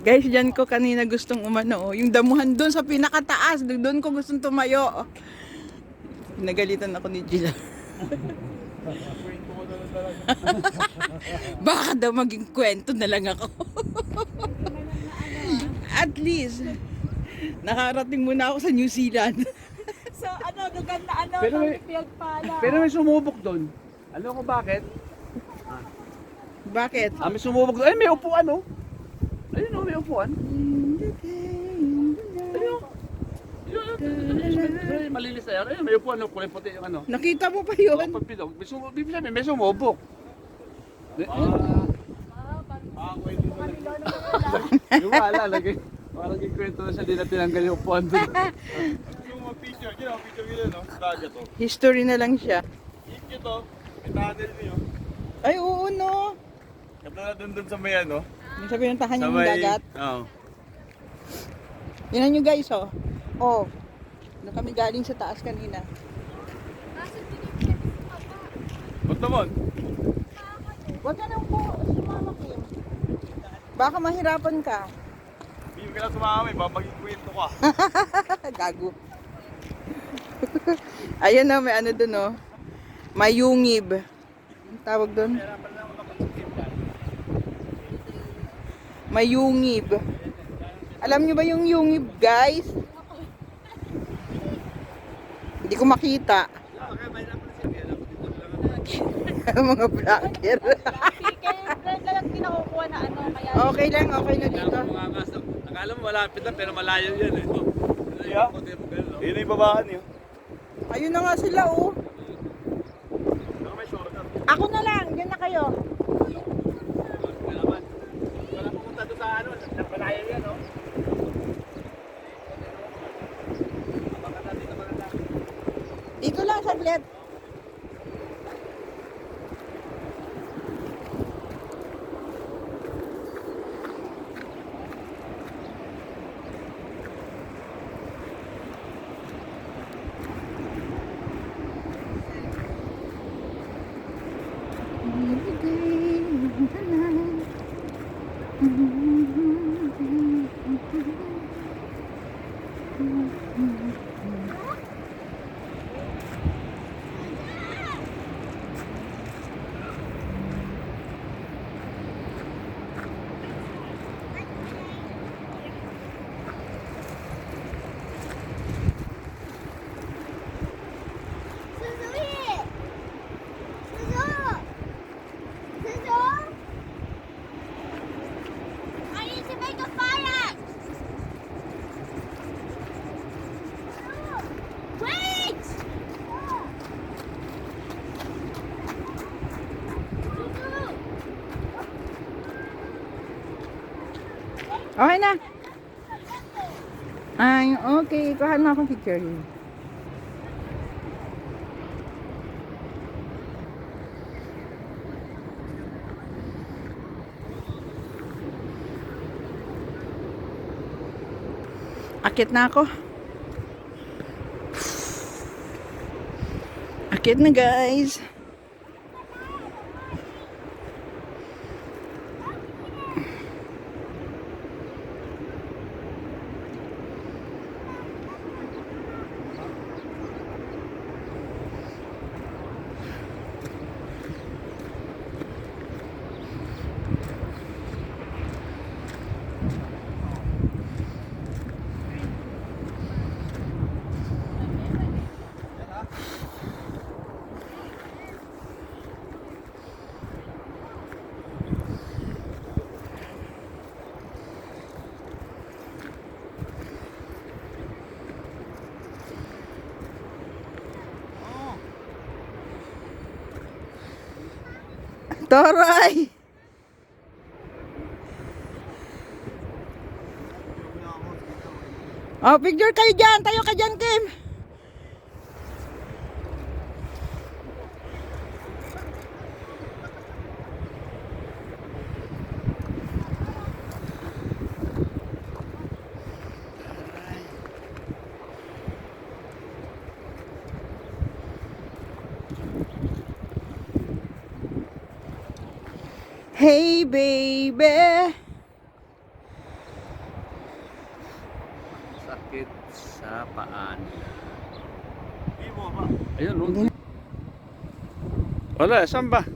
Guys, dyan ko kanina gustong umano. Yung damuhan doon sa pinakataas. Doon ko gustong tumayo. Nagalitan ako ni Gila. Baka daw maging kwento na lang ako. At least, nakarating muna ako sa New Zealand. So ano, lugar na ano, Pero may- field pala. Pero may sumubok doon. Alam ko bakit? Bakit? May sumubok doon. Ay, may upuan oh. Ayun oh, may upuan. Ayun. Ayun, malinis na yan. Ayun, may upuan oh, kulay puti yung ano. Nakita mo pa Oh, yun? pagpilog. May sumubok. Yung wala, lagi. Parang ikwento na siya, di na tinanggal yung upuan doon. Yung mga picture, yun ang picture nila, no? Dagat to. History na lang siya. Ito, may tunnel niyo. Ay, oo, no. Katulad dun sa may ano? Yung sabi ng tahan Sa yung may... dagat. Oo. Yan nyo guys, oh. Oh. Doon kami galing sa taas kanina. Ba't naman? Huwag ka nang po sumama, Kim. Baka mahirapan ka. Hindi ka na sumama, may babaging kwento ka. Gago. Ayun na, may ano dun, oh. May yungib. Ang tawag dun? May yungib. Alam nyo ba yung yungib, guys? Hindi ko makita. Mga vlogger. Kaya lang kinakukuha na ano, kaya Okay lang, okay na dito. Akala mo malapit lang pero malayo yan eh. Yeah? Yun yung babahan niyo. Ayun na nga sila, oh. Saka may shortcut. Ako na lang, dyan na kayo. Wala pumunta doon sa ano, malayo yan oh. Dito lang, saglit. Okay na. Ay, okay. Kuhaan mo akong picture. Akit na ako. Akit na, guys. Toray! Oh, picture kayo dyan. Tayo ka dyan, Kim. Hey, baby. Sakit sa paan. Di mo ba? Ayun, no? Wala, saan ba?